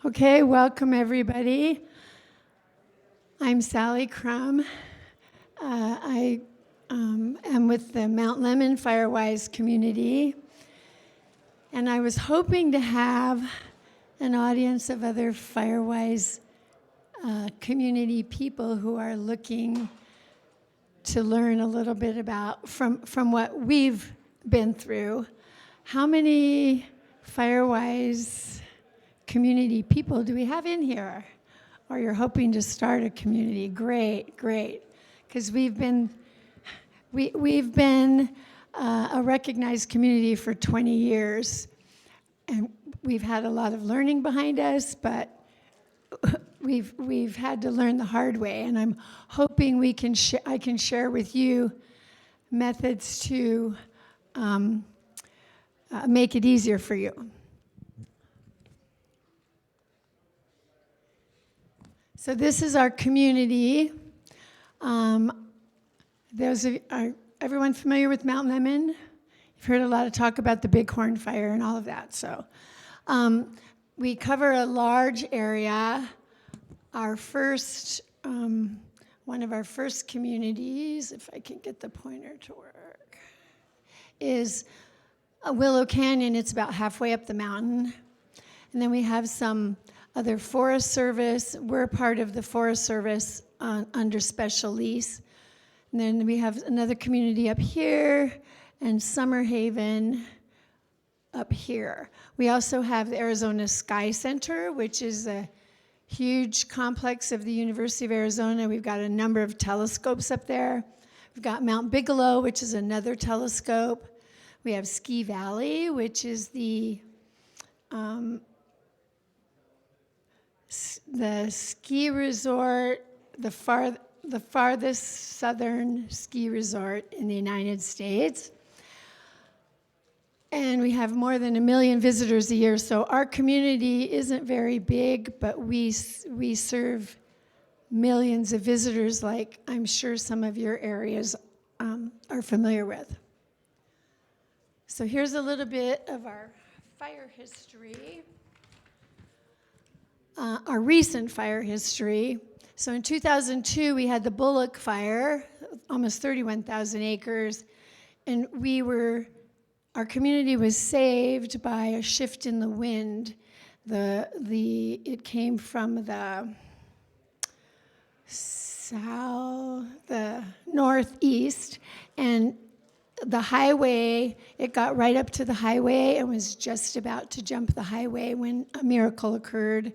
Okay, welcome everybody. I'm Sally Crum. I am with the Mount Lemmon Firewise community, and I was hoping to have an audience of other Firewise community people who are looking to learn a little bit about from what we've been through. How many Firewise community people do we have in here? Or you're hoping to start a community? Great, great. Because we've been a recognized community for 20 years, and we've had a lot of learning behind us, but we've had to learn the hard way, and I'm hoping I can share with you methods to make it easier for you. So this is our community. Everyone familiar with Mount Lemmon? You've heard a lot of talk about the Bighorn Fire and all of that. So we cover a large area. Our first, one of our first communities, if I can get the pointer to work, is Willow Canyon. It's about halfway up the mountain. And then we have some other Forest Service. We're part of the Forest Service under special lease. And then we have another community up here and Summer Haven up here. We also have the Arizona Sky Center, which is a huge complex of the University of Arizona. We've got a number of telescopes up there. We've got Mount Bigelow, which is another telescope. We have Ski Valley, which is the ski resort, the farthest southern ski resort in the United States. And we have more than 1 million visitors a year, so our community isn't very big, but we serve millions of visitors, like I'm sure some of your areas are familiar with. So here's a little bit of our fire history. Our recent fire history. So in 2002, we had the Bullock Fire, almost 31,000 acres, and our community was saved by a shift in the wind. It came from the northeast, and the highway, it got right up to the highway and was just about to jump the highway when a miracle occurred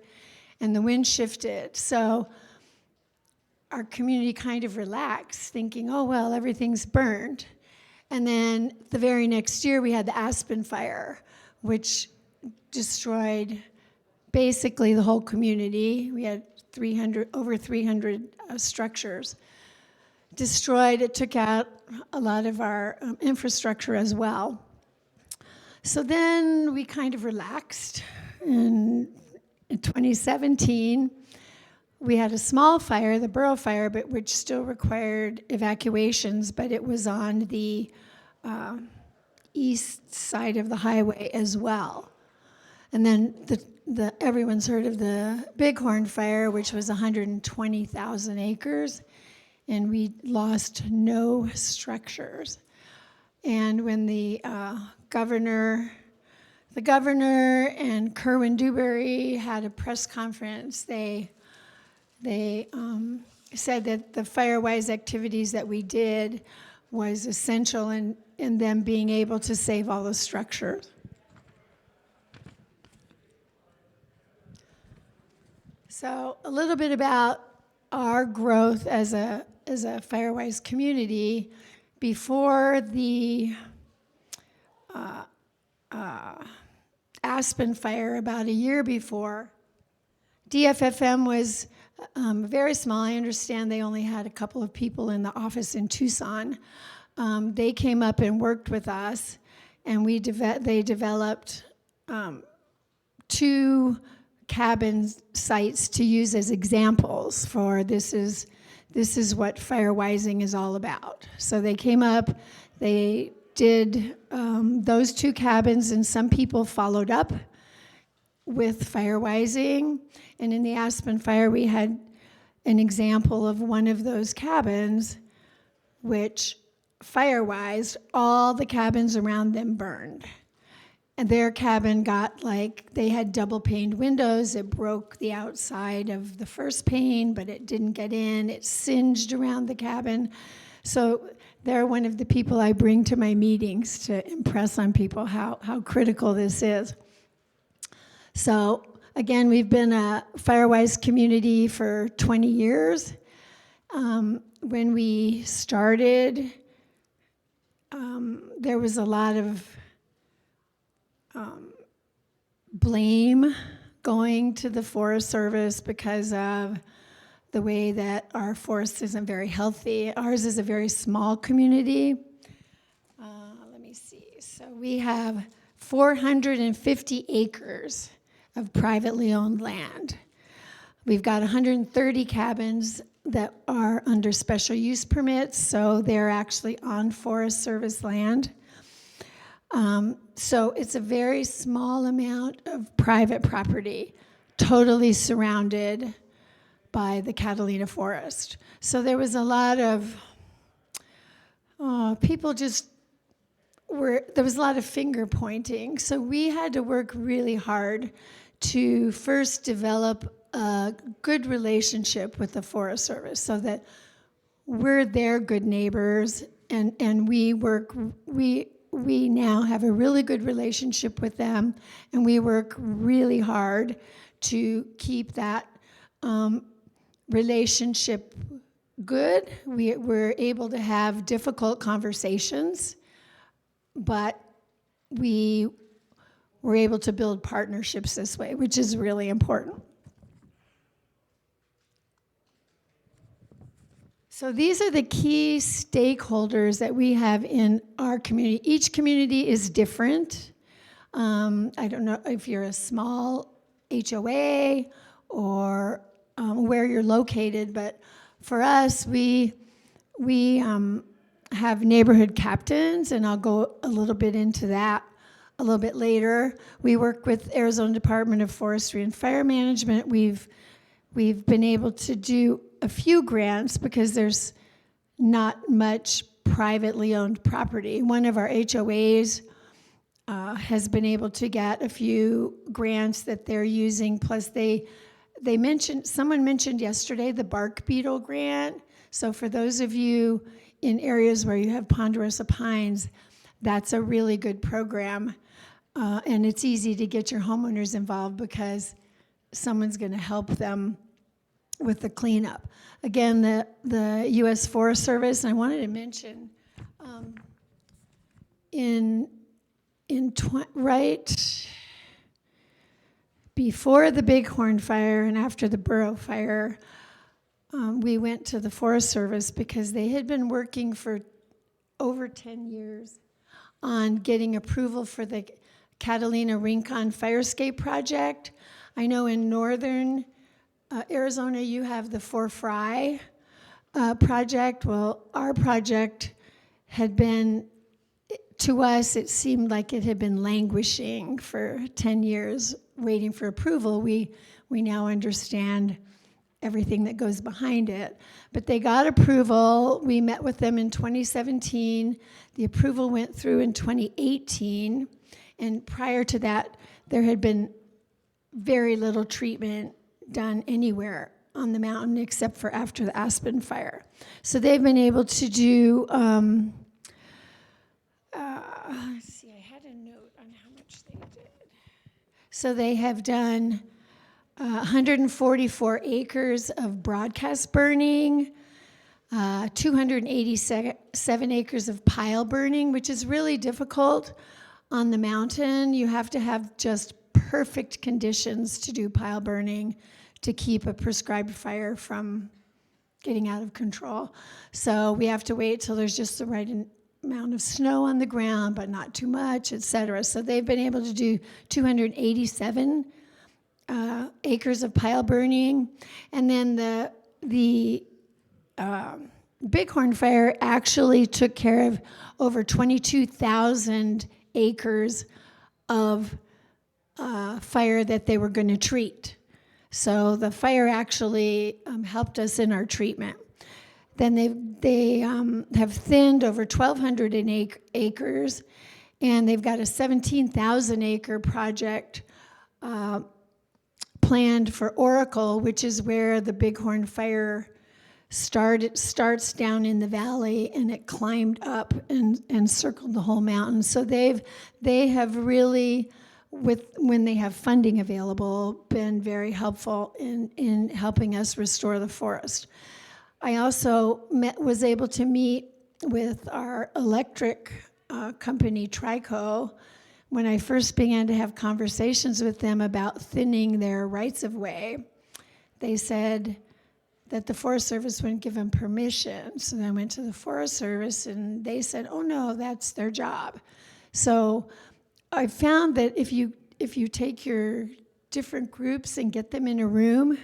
and the wind shifted. So our community kind of relaxed, thinking, oh, well, everything's burned. And then the very next year, we had the Aspen Fire, which destroyed basically the whole community. We had over 300 structures destroyed. It took out a lot of our infrastructure as well. So then we kind of relaxed. And in 2017, we had a small fire, the Burrow Fire, but which still required evacuations, but it was on the east side of the highway as well. And then everyone's heard of the Bighorn Fire, which was 120,000 acres, and we lost no structures. And when the governor and Kerwin Dewberry had a press conference, they said that the Firewise activities that we did was essential in them being able to save all the structures. So a little bit about our growth as a Firewise community. Before the Aspen Fire, about a year before, DFFM was very small. I understand they only had a couple of people in the office in Tucson. They came up and worked with us, and they developed 2 cabin sites to use as examples for this is what firewising is all about. So they came up, they did those 2 cabins, and some people followed up with firewising. And in the Aspen fire, we had an example of one of those cabins which Firewise, all the cabins around them burned. And their cabin got they had double paned windows. It broke the outside of the first pane, but it didn't get in. It singed around the cabin. So they're one of the people I bring to my meetings to impress on people how critical this is. So again, we've been a Firewise community for 20 years. When we started, there was a lot of blame going to the Forest Service because of the way that our forest isn't very healthy. Ours is a very small community. Let me see. So we have 450 acres of privately owned land. We've got 130 cabins that are under special use permits, so they're actually on Forest Service land. So it's a very small amount of private property, totally surrounded by the Catalina forest. So there was a lot of people there was a lot of finger pointing. So we had to work really hard to first develop a good relationship with the Forest Service so that we're their good neighbors, and we now have a really good relationship with them, and we work really hard to keep that relationship good. We're able to have difficult conversations, but we were able to build partnerships this way, which is really important. So these are the key stakeholders that we have in our community. Each community is different. I don't know if you're a small HOA or where you're located, but for us, we have neighborhood captains, and I'll go a little bit into that a little bit later. We work with Arizona Department of Forestry and Fire Management. We've been able to do a few grants because there's not much privately owned property. One of our HOAs has been able to get a few grants that they're using, plus someone mentioned yesterday the bark beetle grant. So for those of you in areas where you have ponderosa pines, that's a really good program. And it's easy to get your homeowners involved because someone's going to help them with the cleanup. Again, the U.S. Forest Service, and I wanted to mention, right before the Bighorn fire and after the Burrow fire, we went to the Forest Service because they had been working for over 10 years on getting approval for the Catalina Rincon Fire Escape Project. I know in northern Arizona, you have the For Fry project. Well, our project had been, to us, it seemed like it had been languishing for 10 years, waiting for approval. We now understand everything that goes behind it. But they got approval. We met with them in 2017. The approval went through in 2018. And prior to that, there had been very little treatment done anywhere on the mountain except for after the Aspen fire. So they've been able to do, let's see, I had a note on how much they did. So they have done 144 acres of broadcast burning, 287 acres of pile burning, which is really difficult on the mountain. You have to have just perfect conditions to do pile burning to keep a prescribed fire from getting out of control. So we have to wait till there's just the right amount of snow on the ground, but not too much, et cetera. So they've been able to do 287 acres of pile burning. And then the Bighorn fire actually took care of over 22,000 acres of fire that they were going to treat. So the fire actually helped us in our treatment. Then they have thinned over 1,200 acres, and they've got a 17,000 acre project planned for Oracle, which is where the Bighorn Fire starts down in the valley, and it climbed up and circled the whole mountain. So they have really, when they have funding available, been very helpful in helping us restore the forest. I also was able to meet with our electric company, Trico, when I first began to have conversations with them about thinning their rights-of-way. They said that the Forest Service wouldn't give them permission. So then I went to the Forest Service, and they said, oh no, that's their job. So I found that if you take your different groups and get them in a room,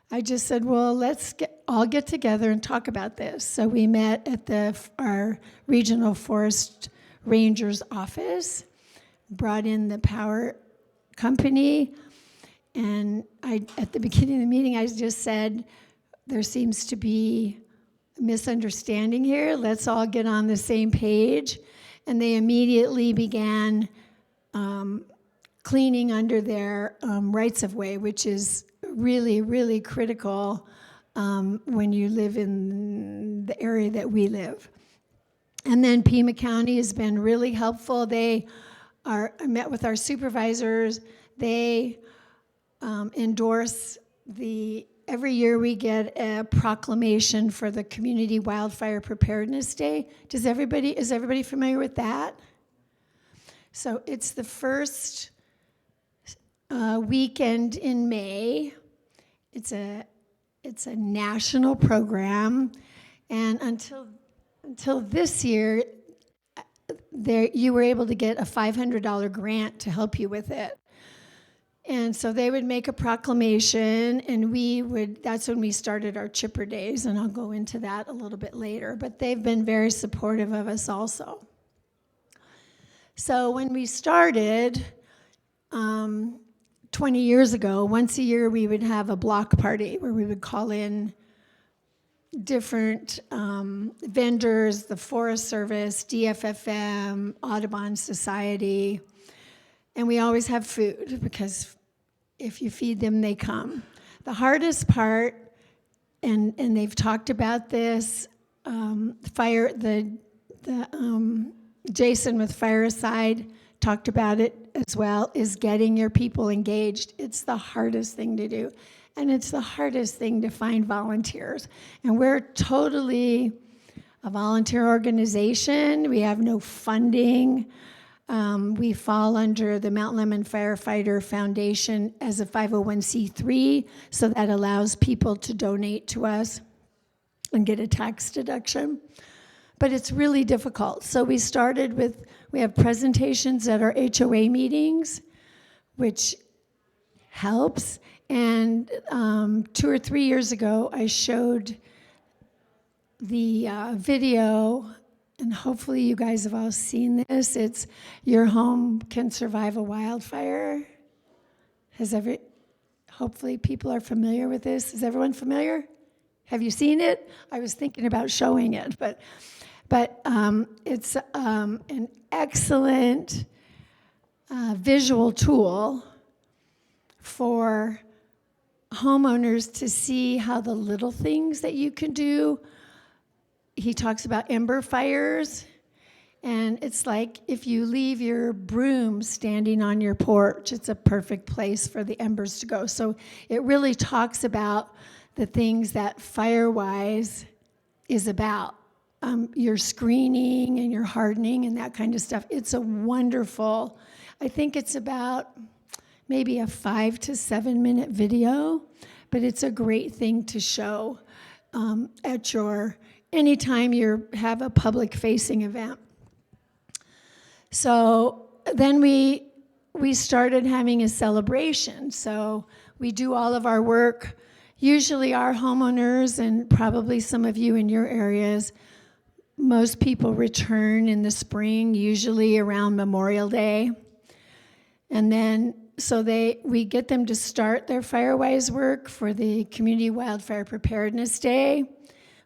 I just said, well, let's all get together and talk about this. So we met at our regional forest ranger's office, brought in the power company, and at the beginning of the meeting, I just said, there seems to be a misunderstanding here. Let's all get on the same page. And they immediately began cleaning under their rights-of-way, which is really, really critical when you live in the area that we live. And then Pima County has been really helpful. I met with our supervisors. They endorse every year we get a proclamation for the Community Wildfire Preparedness Day. Is everybody familiar with that? So it's the first weekend in May. It's a national program, and until this year, you were able to get a $500 grant to help you with it. And so they would make a proclamation, and that's when we started our chipper days, and I'll go into that a little bit later, but they've been very supportive of us also. So when we started 20 years ago, once a year we would have a block party where we would call in different vendors, the Forest Service, DFFM, Audubon Society, and we always have food because if you feed them, they come. The hardest part, and they've talked about this, Jason with Fireside talked about it as well, is getting your people engaged. It's the hardest thing to do. And it's the hardest thing to find volunteers. And we're totally a volunteer organization. We have no funding. We fall under the Mount Lemmon Firefighter Foundation as a 501c3, so that allows people to donate to us and get a tax deduction. But it's really difficult. So we have presentations at our HOA meetings, which helps. And 2 or 3 years ago, I showed the video, and hopefully you guys have all seen this. It's Your Home Can Survive a Wildfire. Hopefully people are familiar with this. Is everyone familiar? Have you seen it? I was thinking about showing it, but it's an excellent visual tool for homeowners to see how the little things that you can do. He talks about ember fires, and it's like if you leave your broom standing on your porch, it's a perfect place for the embers to go. So it really talks about the things that Firewise is about. Your screening and your hardening and that kind of stuff. It's a wonderful, I think it's about maybe a 5 to 7 minute video, but it's a great thing to show anytime you have a public facing event. So then we started having a celebration. So we do all of our work, usually our homeowners and probably some of you in your areas, most people return in the spring, usually around Memorial Day. And then so we get them to start their Firewise work for the Community Wildfire Preparedness Day.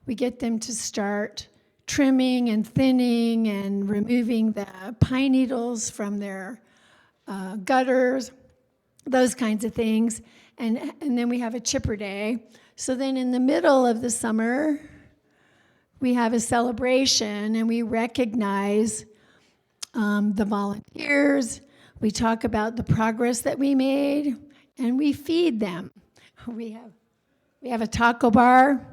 We get them to start trimming and thinning and removing the pine needles from their gutters, those kinds of things. And then we have a chipper day. So then in the middle of the summer, we have a celebration and we recognize the volunteers. We talk about the progress that we made, and we feed them. We have a taco bar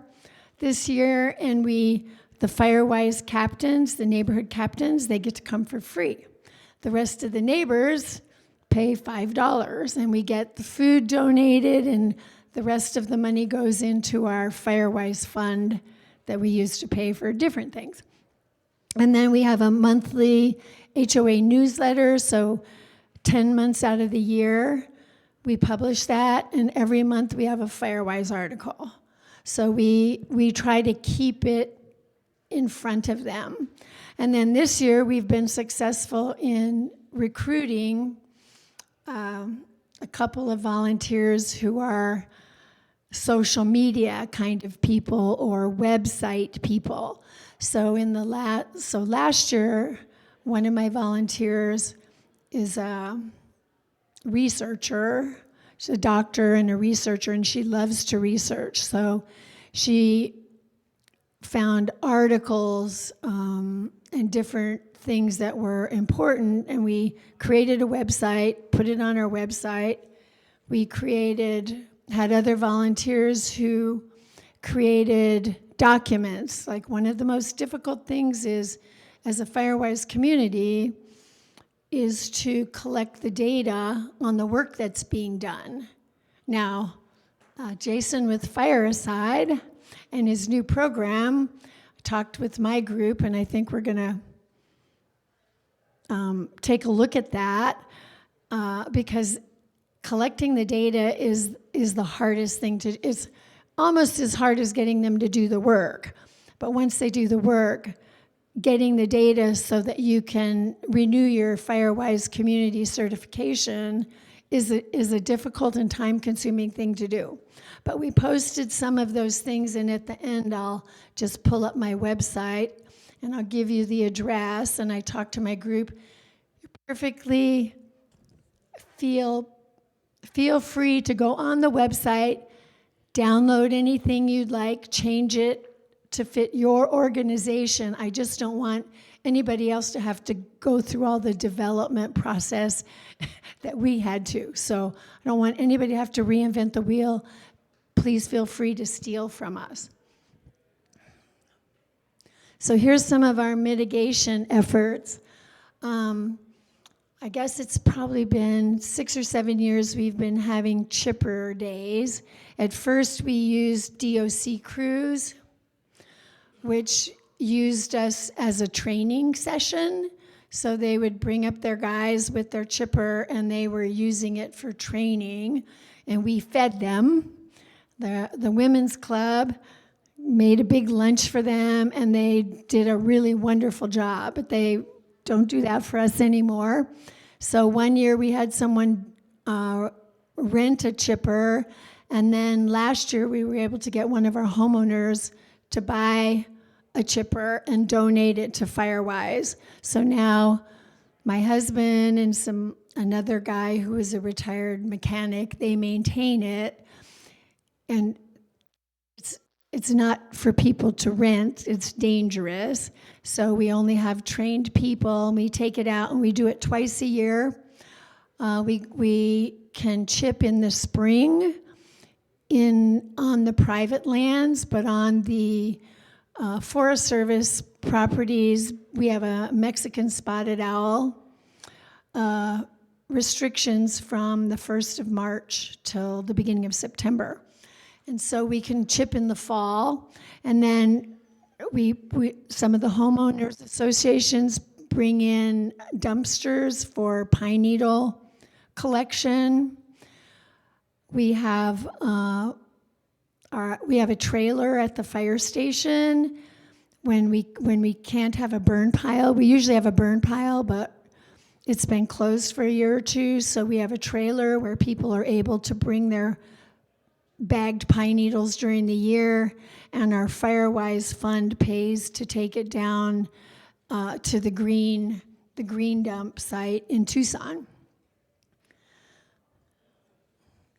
this year, and the Firewise captains, the neighborhood captains, they get to come for free. The rest of the neighbors pay $5, and we get the food donated, and the rest of the money goes into our Firewise fund that we use to pay for different things. And then we have a monthly HOA newsletter, so 10 months out of the year, we publish that, and every month we have a Firewise article. So we try to keep it in front of them. And then this year, we've been successful in recruiting a couple of volunteers who are social media kind of people or website people. So last year, one of my volunteers is a researcher. She's a doctor and a researcher, and she loves to research. So she found articles and different things that were important, and we created a website, put it on our website. We had other volunteers who created documents. Like, one of the most difficult things is, as a Firewise community, is to collect the data on the work that's being done. Now, Jason with Fireside and his new program talked with my group, and I think we're gonna take a look at that because collecting the data is the hardest thing it's almost as hard as getting them to do the work. But once they do the work, getting the data so that you can renew your Firewise community certification is a difficult and time-consuming thing to do. But we posted some of those things, and at the end, I'll just pull up my website, and I'll give you the address, and I talked to my group. You perfectly feel free to go on the website, download anything you'd like, change it to fit your organization. I just don't want anybody else to have to go through all the development process that we had to. So I don't want anybody to have to reinvent the wheel. Please feel free to steal from us. So here's some of our mitigation efforts. I guess it's probably been 6 or 7 years we've been having chipper days. At first we used DOC crews, which used us as a training session. So they would bring up their guys with their chipper, and they were using it for training, and we fed them. The women's club made a big lunch for them, and they did a really wonderful job, but they don't do that for us anymore. So one year we had someone rent a chipper, and then last year we were able to get one of our homeowners to buy a chipper and donate it to Firewise. So now my husband and another guy who is a retired mechanic, they maintain it, and it's not for people to rent. It's dangerous. So we only have trained people, and we take it out, and we do it twice a year. We can chip in the spring on the private lands, but on the Forest Service properties, we have a Mexican spotted owl restrictions from the 1st of March till the beginning of September. And so we can chip in the fall, and then some of the homeowners associations bring in dumpsters for pine needle collection. We have a trailer at the fire station. When we can't have a burn pile, we usually have a burn pile, but It's been closed for a year or two, so we have a trailer where people are able to bring their bagged pine needles during the year, and our Firewise fund pays to take it down to the green dump site in Tucson.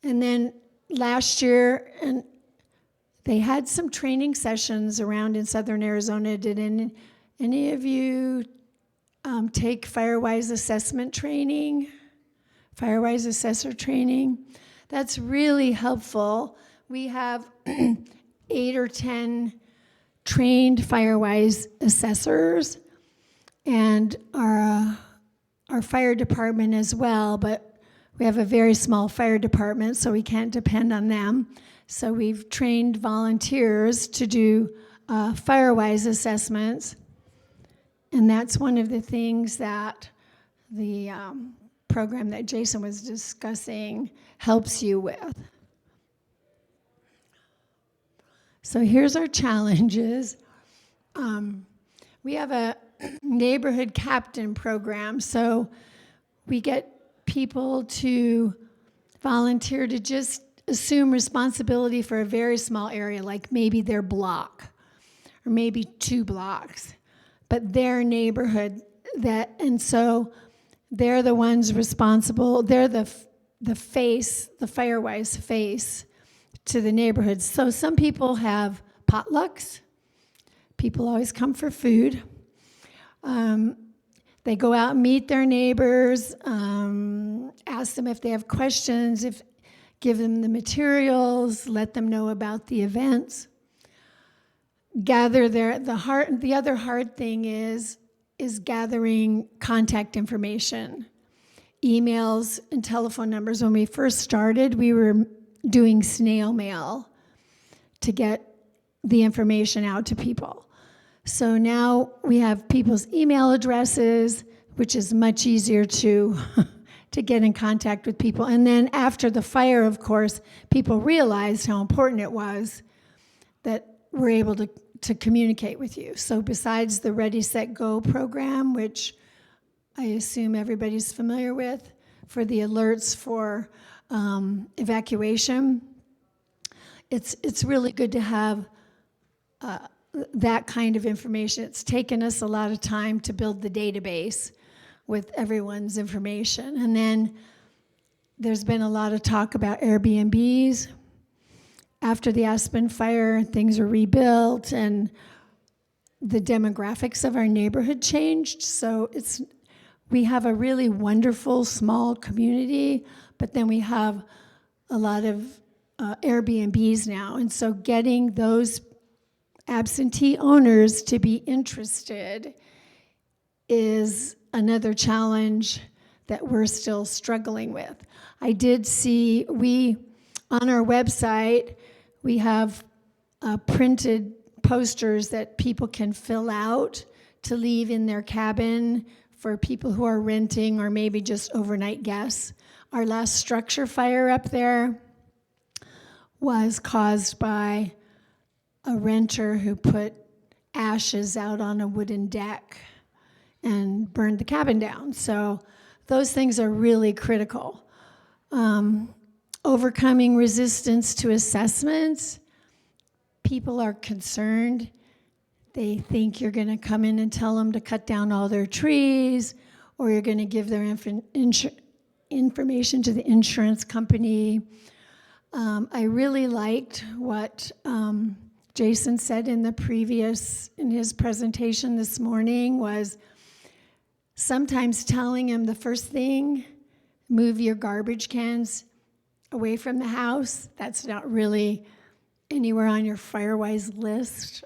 And then last year, and they had some training sessions around in southern Arizona. Did any of you take Firewise assessment training, Firewise assessor training? That's really helpful. We have 8 or 10 trained Firewise assessors, and our fire department as well, but we have a very small fire department, so we can't depend on them. So we've trained volunteers to do Firewise assessments, and that's one of the things that the program that Jason was discussing helps you with. So here's our challenges. We have a neighborhood captain program, so we get people to volunteer to just assume responsibility for a very small area, like maybe their block or maybe 2 blocks, but their neighborhood. And so they're the ones responsible. They're the face, the Firewise face to the neighborhood. So some people have potlucks. People always come for food. They go out and meet their neighbors, ask them if they have questions, give them the materials, let them know about the events. The other hard thing is gathering contact information, emails and telephone numbers. When we first started, we were doing snail mail to get the information out to people. So now we have people's email addresses, which is much easier to get in contact with people. And then after the fire, of course, people realized how important it was that we're able to communicate with you. So besides the Ready, Set, Go program, which I assume everybody's familiar with, for the alerts for evacuation, it's really good to have that kind of information. It's taken us a lot of time to build the database with everyone's information. And then there's been a lot of talk about Airbnbs. After the Aspen fire, things were rebuilt and the demographics of our neighborhood changed. So we have a really wonderful small community, but then we have a lot of Airbnbs now. And so getting those absentee owners to be interested is another challenge that we're still struggling with. I did see, on our website, we have printed posters that people can fill out to leave in their cabin for people who are renting or maybe just overnight guests. Our last structure fire up there was caused by a renter who put ashes out on a wooden deck and burned the cabin down. So those things are really critical. Overcoming resistance to assessments. People are concerned. They think you're going to come in and tell them to cut down all their trees, or you're going to give their information to the insurance company. I really liked what Jason said in his presentation this morning was sometimes telling him the first thing, move your garbage cans away from the house. That's not really anywhere on your Firewise list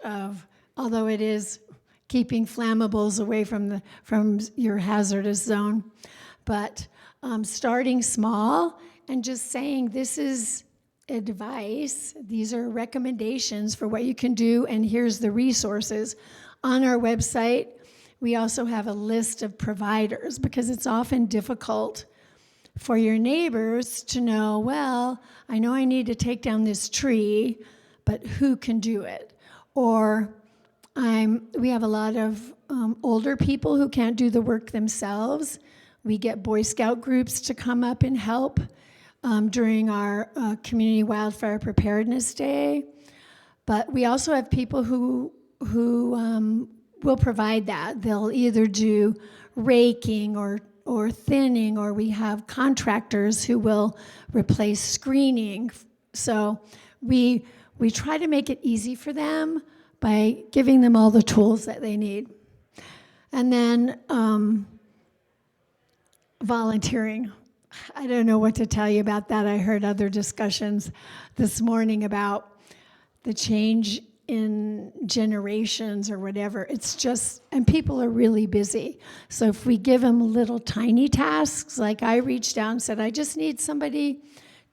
although it is keeping flammables away from your hazardous zone. But starting small and just saying this is advice, these are recommendations for what you can do, and here's the resources. On our website, we also have a list of providers because it's often difficult for your neighbors to know, well, I know I need to take down this tree, but who can do it? Or we have a lot of older people who can't do the work themselves. We get Boy Scout groups to come up and help during our Community Wildfire Preparedness Day. But we also have people who will provide that. They'll either do raking or thinning, or we have contractors who will replace screening. So we try to make it easy for them by giving them all the tools that they need. And then volunteering. I don't know what to tell you about that. I heard other discussions this morning about the change in generations or whatever. It's just, and people are really busy. So if we give them little tiny tasks, like I reached out and said, I just need somebody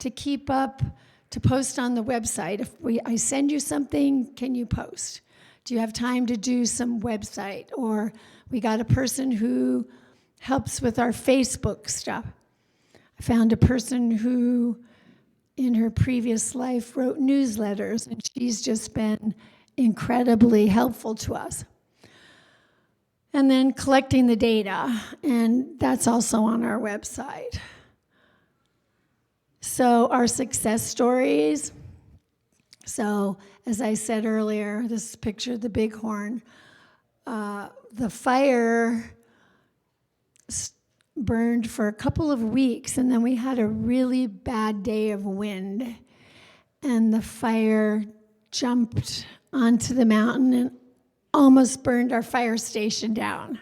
to keep up, to post on the website. If I send you something, can you post? Do you have time to do some website? Or we got a person who helps with our Facebook stuff. I found a person who in her previous life wrote newsletters, and she's just been incredibly helpful to us. And then collecting the data, and that's also on our website. So our success stories. So as I said earlier, this picture of the bighorn, the fire burned for a couple of weeks, and then we had a really bad day of wind, and the fire jumped onto the mountain and almost burned our fire station down.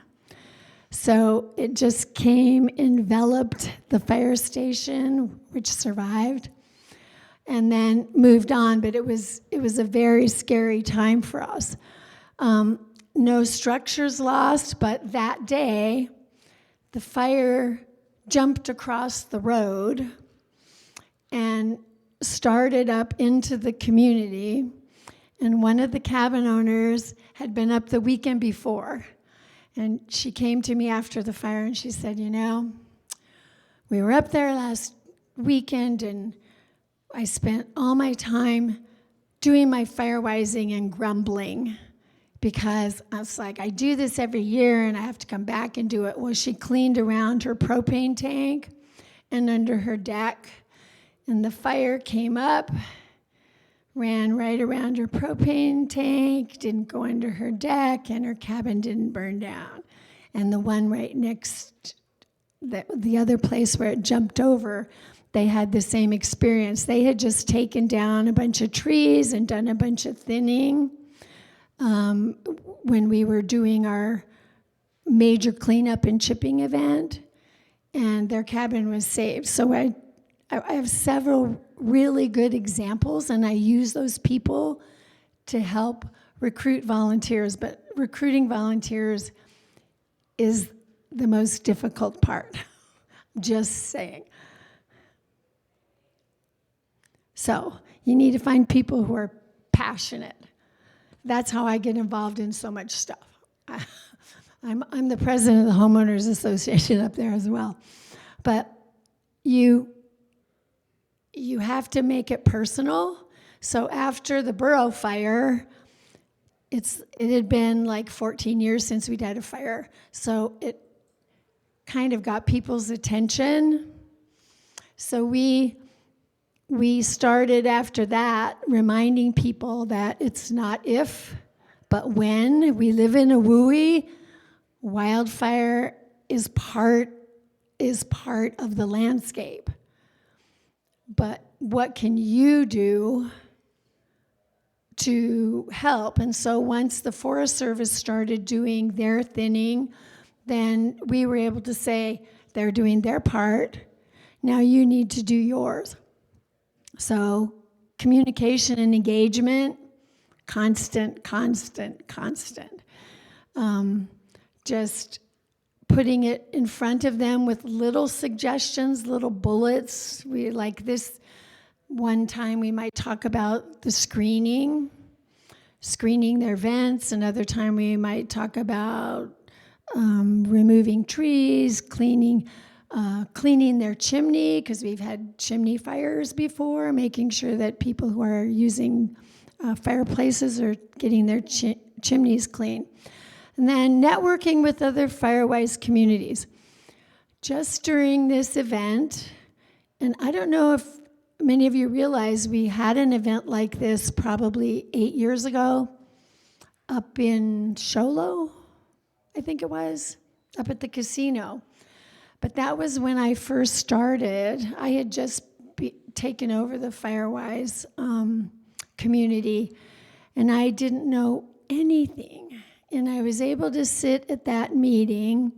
So it just came, enveloped the fire station, which survived, and then moved on, but it was a very scary time for us. No structures lost, but that day, the fire jumped across the road and started up into the community. And one of the cabin owners had been up the weekend before. And she came to me after the fire and she said, you know, we were up there last weekend and I spent all my time doing my firewising and grumbling, because I was like, I do this every year and I have to come back and do it. Well, she cleaned around her propane tank and under her deck, and the fire came up, ran right around her propane tank, didn't go under her deck, and her cabin didn't burn down. And the one right next, the other place where it jumped over, they had the same experience. They had just taken down a bunch of trees and done a bunch of thinning when we were doing our major cleanup and chipping event, and their cabin was saved. So I have several really good examples, and I use those people to help recruit volunteers, but recruiting volunteers is the most difficult part. Just saying. So you need to find people who are passionate. That's how I get involved in so much stuff. I'm the president of the Homeowners Association up there as well. But you have to make it personal. So after the Burrow fire, it had been like 14 years since we'd had a fire. So it kind of got people's attention. So we started after that reminding people that it's not if, but when. We live in a WUI. Wildfire is part of the landscape. But what can you do to help? And so once the Forest Service started doing their thinning, then we were able to say, they're doing their part, now you need to do yours. So communication and engagement, constant. Just putting it in front of them with little suggestions, little bullets. We like this one time we might talk about the screening their vents. Another time we might talk about removing trees, cleaning their chimney, because we've had chimney fires before, making sure that people who are using fireplaces are getting their chimneys clean. And then networking with other Firewise communities. just during this event, and I don't know if many of you realize we had an event like this probably 8 years ago up in Sholo, I think it was, up at the casino. But that was when I first started. I had just taken over the Firewise community, and I didn't know anything. And I was able to sit at that meeting,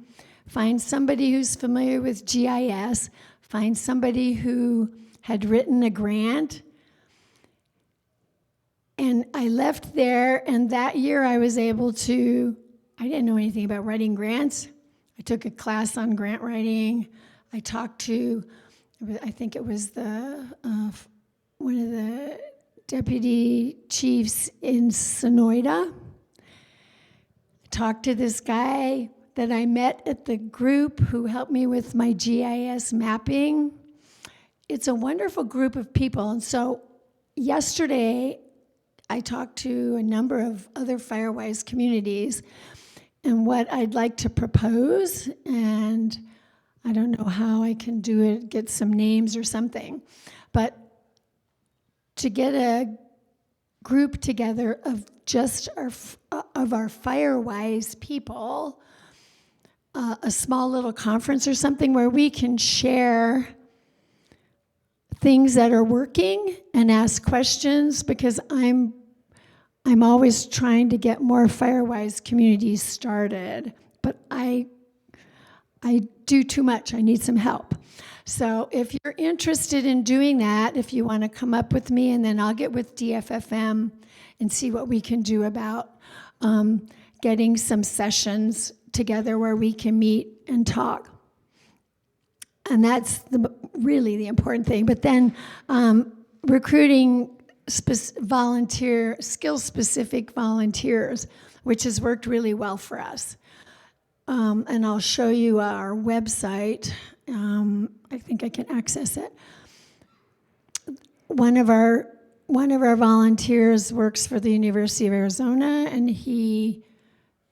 find somebody who's familiar with GIS, find somebody who had written a grant, and I left there, and that year I was able to, I didn't know anything about writing grants. I took a class on grant writing. I talked to, I think it was the one of the deputy chiefs in Sonoyta. I talked to this guy that I met at the group who helped me with my GIS mapping. It's a wonderful group of people. And so yesterday, I talked to a number of other Firewise communities, and what I'd like to propose, and I don't know how I can do it, get some names or something, but to get a group together of just our Firewise people, a small little conference or something where we can share things that are working and ask questions, because I'm always trying to get more Firewise communities started, but I do too much. I need some help. So if you're interested in doing that, if you want to come up with me, and then I'll get with DFFM and see what we can do about getting some sessions together where we can meet and talk. And that's really the important thing. But then recruiting skill-specific volunteers, which has worked really well for us. And I'll show you our website. I think I can access it. One of our volunteers works for the University of Arizona, and he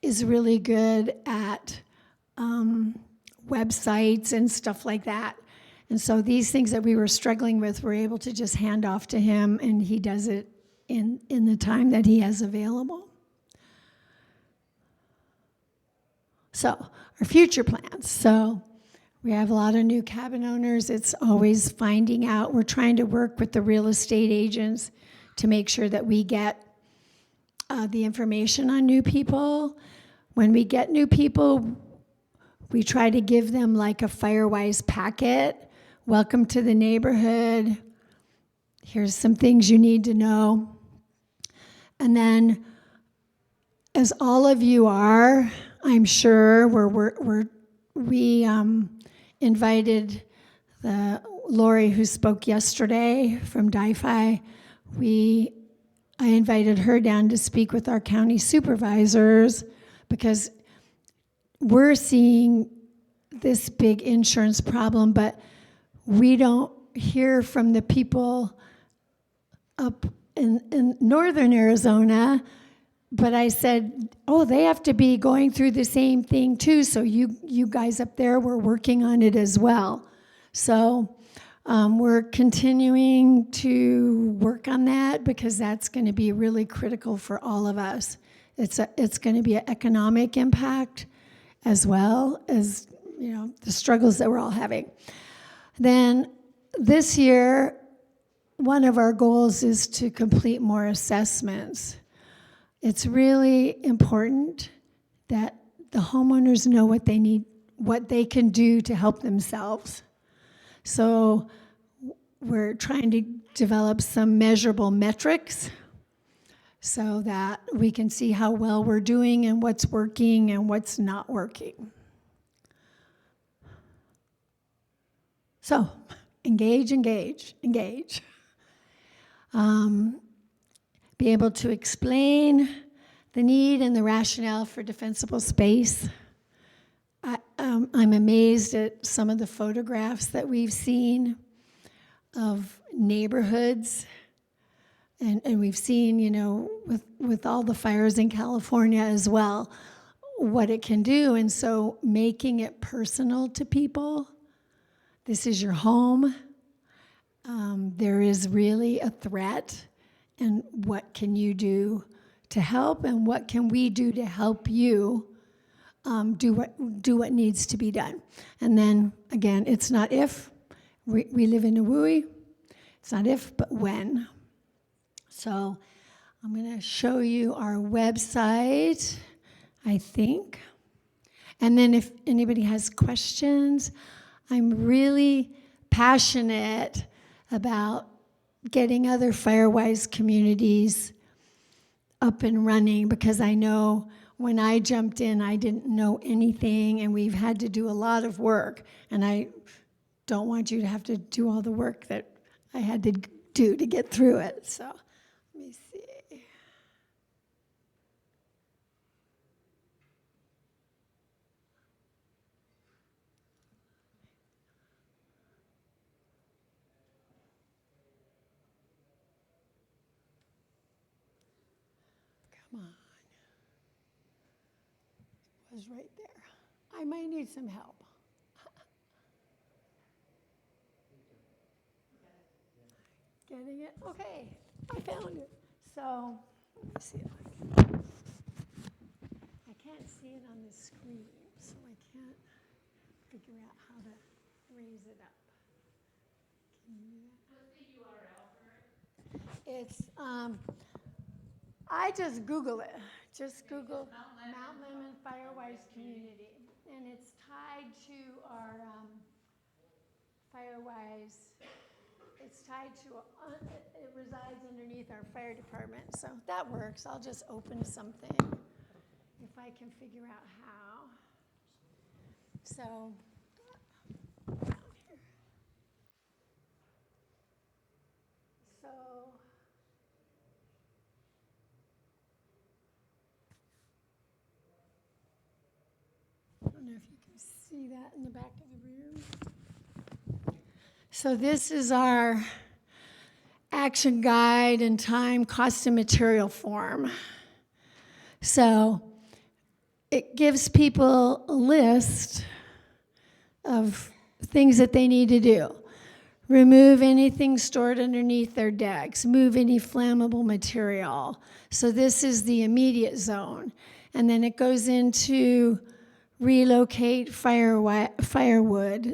is really good at websites and stuff like that. And so these things that we were struggling with, we're able to just hand off to him, and he does it in the time that he has available. So our future plans. So we have a lot of new cabin owners. It's always finding out. We're trying to work with the real estate agents to make sure that we get the information on new people. When we get new people, we try to give them like a Firewise packet. Welcome to the neighborhood. Here's some things you need to know. And then, as all of you are, I'm sure, we invited Lori, who spoke yesterday from DIFI. I invited her down to speak with our county supervisors, because we're seeing this big insurance problem, but we don't hear from the people up in northern Arizona. But I said, oh, they have to be going through the same thing too, so you guys up there were working on it as well. So we're continuing to work on that, because that's going to be really critical for all of us. It's going to be an economic impact as well as, the struggles that we're all having. Then this year, one of our goals is to complete more assessments. It's really important that the homeowners know what they need, what they can do to help themselves. So we're trying to develop some measurable metrics so that we can see how well we're doing and what's working and what's not working. So engage. Be able to explain the need and the rationale for defensible space. I'm amazed at some of the photographs that we've seen of neighborhoods, and we've seen, with all the fires in California as well, what it can do. And so making it personal to people. This is your home. There is really a threat, and what can you do to help, and what can we do to help you do what needs to be done. And then again, it's not if. We live in a WUI. It's not if, but when. So I'm going to show you our website, I think. And then if anybody has questions, I'm really passionate about getting other Firewise communities up and running, because I know when I jumped in, I didn't know anything, and we've had to do a lot of work. And I don't want you to have to do all the work that I had to do to get through it. So let me see. Come on. It was right there. I might need some help. Getting it? Okay, I found it. So, let me see if I can't see it on the screen, so I can't figure out how to raise it up. Can you do that? What's the URL for it? It's, I just Google it. Just Google Mount Lemmon Firewise Community. And it's tied to our Firewise. It's tied to, it resides underneath our fire department. So that works. I'll just open something if I can figure out how. So, down here. So, I don't know if you can see that in the back of the room. So this is our action guide and time, cost, and material form. So it gives people a list of things that they need to do. Remove anything stored underneath their decks. Move any flammable material. So this is the immediate zone. And then it goes into relocate firewood,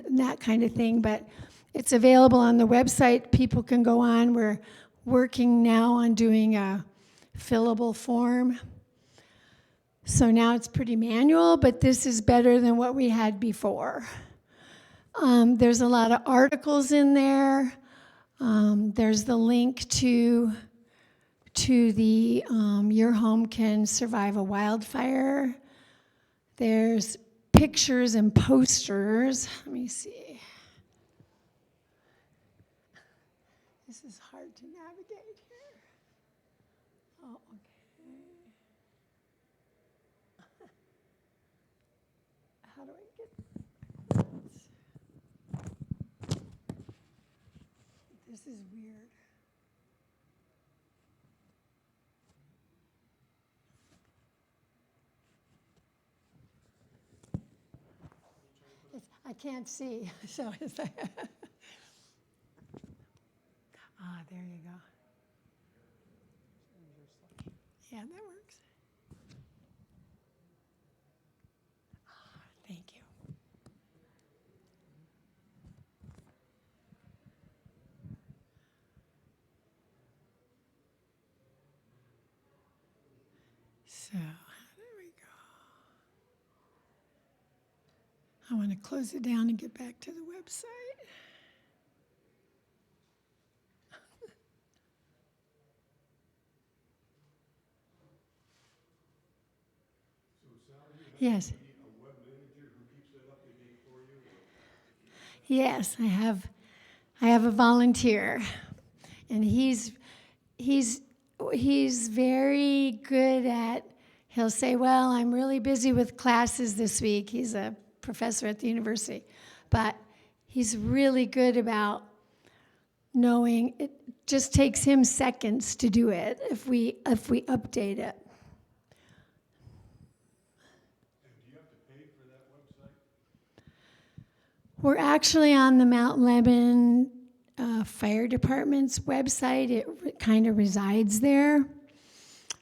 and that kind of thing. But it's available on the website. People can go on. We're working now on doing a fillable form. So now it's pretty manual, but this is better than what we had before. There's a lot of articles in there. There's the link to the Your Home Can Survive a Wildfire. There's pictures and posters. Let me see. This is hard to navigate here. Oh, okay. How do I get this? Is weird. I can't see, so it's like there you go. Yeah, that works. Thank you. So, how do we go? I want to close it down and get back to the website. Yes. A web manager who keeps that up to date for you? Yes, I have a volunteer, and he's very good at. He'll say, "Well, I'm really busy with classes this week." He's a professor at the university, but he's really good about knowing. It just takes him seconds to do it if we update it. We're actually on the Mount Lemmon Fire Department's website. It kind of resides there.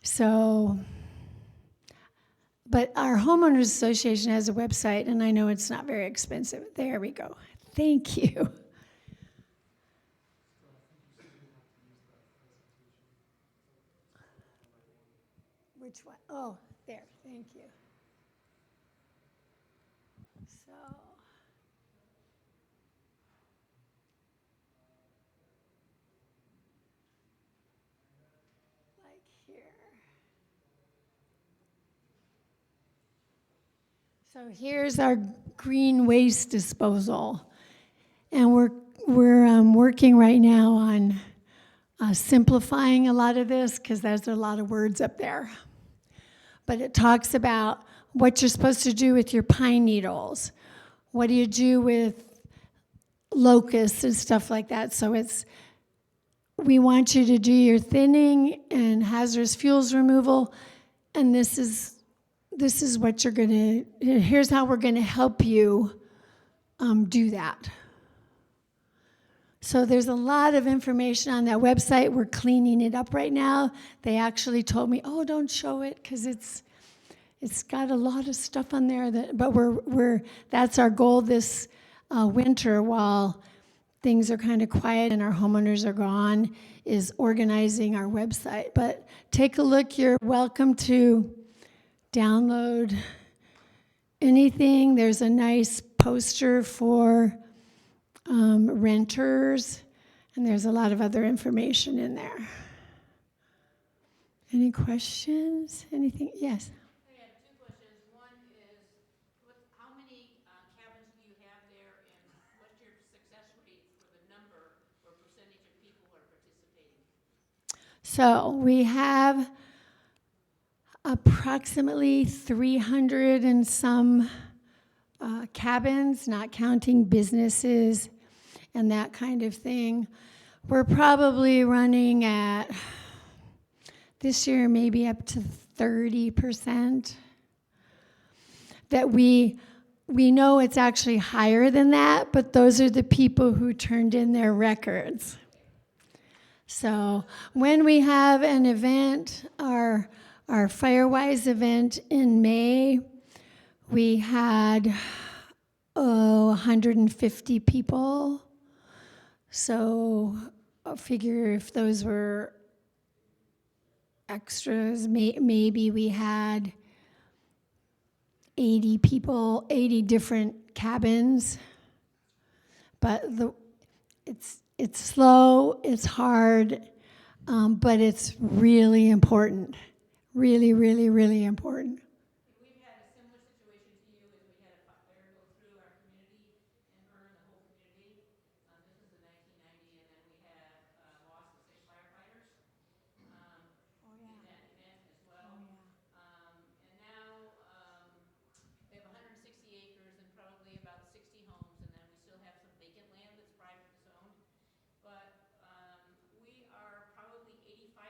So, but our homeowners association has a website, and I know it's not very expensive. There we go. Thank you. Which one? Oh, there. Thank you. So, like here. So here's our green waste disposal, and we're working right now on simplifying a lot of this because there's a lot of words up there. But it talks about what you're supposed to do with your pine needles. What do you do with locusts and stuff like that? So we want you to do your thinning and hazardous fuels removal, and this is what you're gonna, here's how we're gonna help you do that. So there's a lot of information on that website. We're cleaning it up right now. They actually told me, oh, don't show it because it's got a lot of stuff on there. But that's our goal this winter while things are kind of quiet and our homeowners are gone, is organizing our website. But take a look. You're welcome to download anything. There's a nice poster for renters, and there's a lot of other information in there. Any questions? Anything? Yes. I have two questions. One is, how many cabins do you have there, and what's your success rate for the number or percentage of people who are participating? So we have approximately 300 and some cabins, not counting businesses and that kind of thing. We're probably running at, this year, maybe up to 30%. That we know it's actually higher than that, but those are the people who turned in their records. So when we have an event, our Firewise event in May, we had 150 people. So I'll figure if those were extras, maybe we had 80 people, 80 different cabins. But it's slow, it's hard, but it's really important. Really, really, really important. We've had a similar situation to you, as we had a fire go through our community and burn the whole community. This was in 1990, and then we had lost 6 firefighters in that event as well. And now we have 160 acres and probably about 60 homes, and then we still have some vacant land that's private owned. But we are probably 85%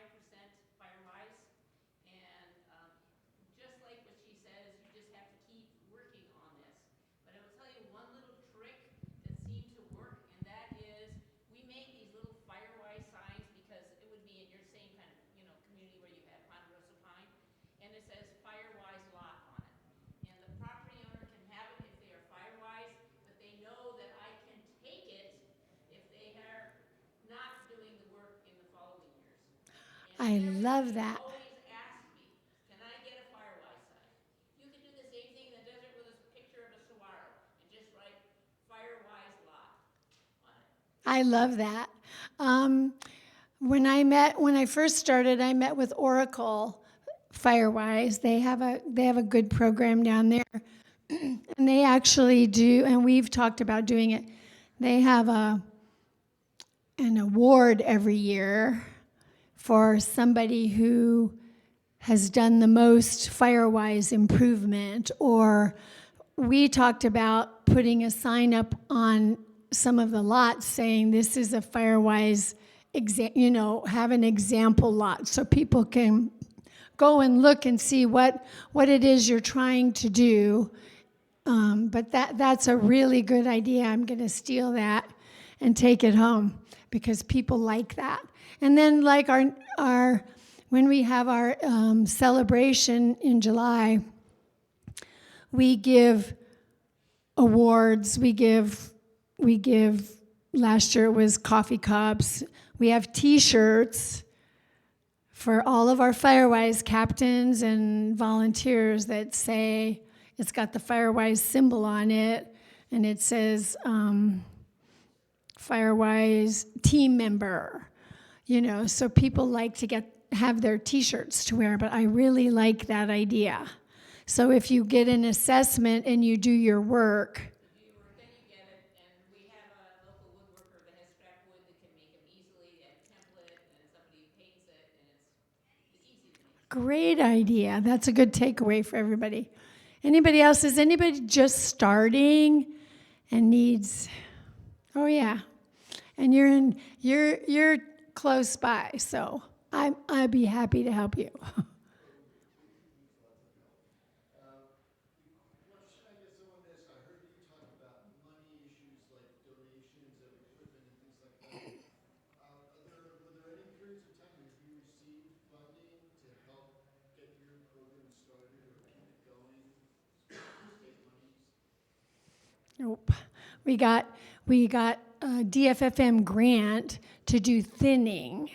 Firewise. And just like what she says, you just have to keep working on this. But I will tell you one little trick that seemed to work, and that is we make these little Firewise signs because it would be in your same kind of community where you have Ponderosa Pine, and it says Firewise lot on it. And the property owner can have it if they are Firewise, but they know that I can take it if they are not doing the work in the following years. I love that. Always ask me, can I get a Firewise sign? You can do the same thing in the desert with a picture of a saguaro and just write Firewise lot on it. I love that. When I first started, I met with Oracle Firewise. They have a good program down there, and they actually do. And we've talked about doing it. They have an award every year for somebody who has done the most Firewise improvement. Or we talked about putting a sign up on some of the lots saying this is a Firewise, have an example lot so people can go and look and see what it is you're trying to do But that's a really good idea. I'm going to steal that and take it home because people like that. And then like our when we have our celebration in July, we give awards. We give. Last year it was coffee cups. We have T-shirts for all of our Firewise captains and volunteers that say, it's got the Firewise symbol on it, and it says Firewise team member. So people like to have their T-shirts to wear, but I really like that idea. So if you get an assessment and you do your work, then you get it, and we have a local woodworker that has scrap wood that can make them easily, and template, and somebody paints it, and it's easy to make. great idea. That's a good takeaway for everybody. Anybody else? Is anybody just starting and needs? Oh yeah, and you're close by, so I'd be happy to help you. Nope. We got a DFFM grant to do thinning,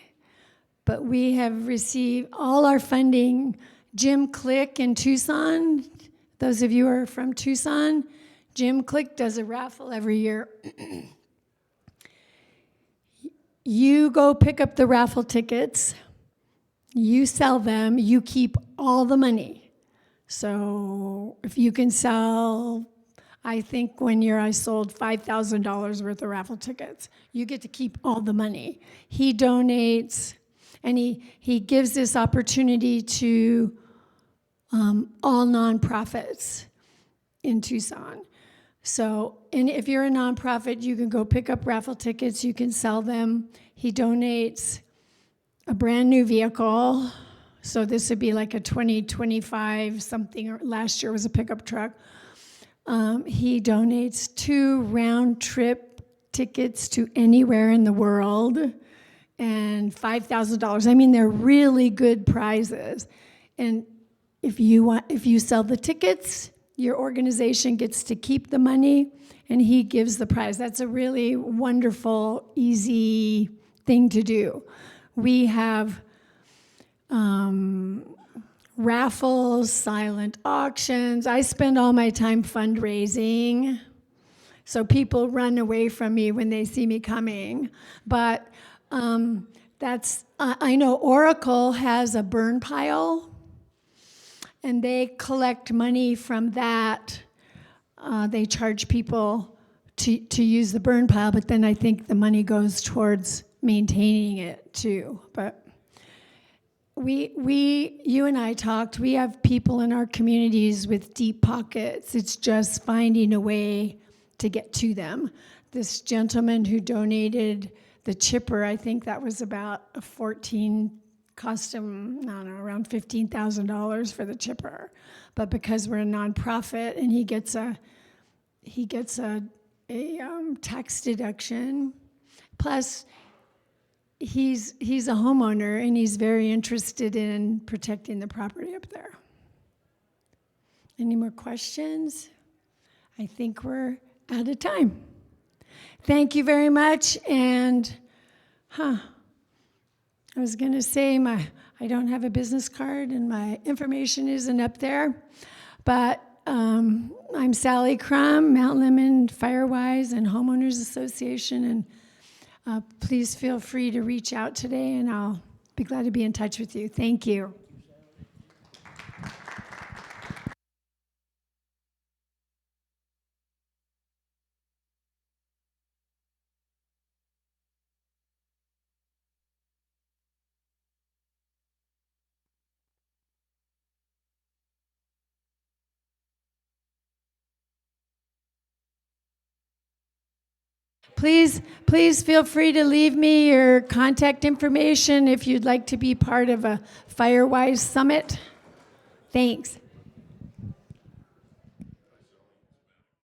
but we have received all our funding. Jim Click in Tucson, those of you who are from Tucson, Jim Click does a raffle every year. You go pick up the raffle tickets, you sell them, you keep all the money. So if you can sell, I think one year I sold $5,000 worth of raffle tickets. You get to keep all the money. He donates, and he gives this opportunity to all nonprofits in Tucson. So, and if you're a nonprofit, you can go pick up raffle tickets, you can sell them. He donates a brand new vehicle. So this would be like a 2025 something, or last year was a pickup truck. He donates 2 round-trip tickets to anywhere in the world and $5,000. I mean, they're really good prizes. And if you sell the tickets, your organization gets to keep the money, and he gives the prize. That's a really wonderful, easy thing to do. We have raffles, silent auctions. I spend all my time fundraising, so people run away from me when they see me coming. But I know Oracle has a burn pile, and they collect money from that. They charge people to use the burn pile, but then I think the money goes towards maintaining it too. But you and I talked, we have people in our communities with deep pockets. It's just finding a way to get to them. This gentleman who donated the chipper, I think that was about cost him, I don't know, around $15,000 for the chipper. But because we're a nonprofit and he gets a tax deduction, plus he's a homeowner and he's very interested in protecting the property up there. Any more questions? I think we're out of time. Thank you very much. And I was going to say I don't have a business card and my information isn't up there, but I'm Sally Crum, Mount Lemmon Firewise and Homeowners Association, and please feel free to reach out today, and I'll be glad to be in touch with you. Thank you. Please feel free to leave me your contact information if you'd like to be part of a Firewise Summit. Thanks.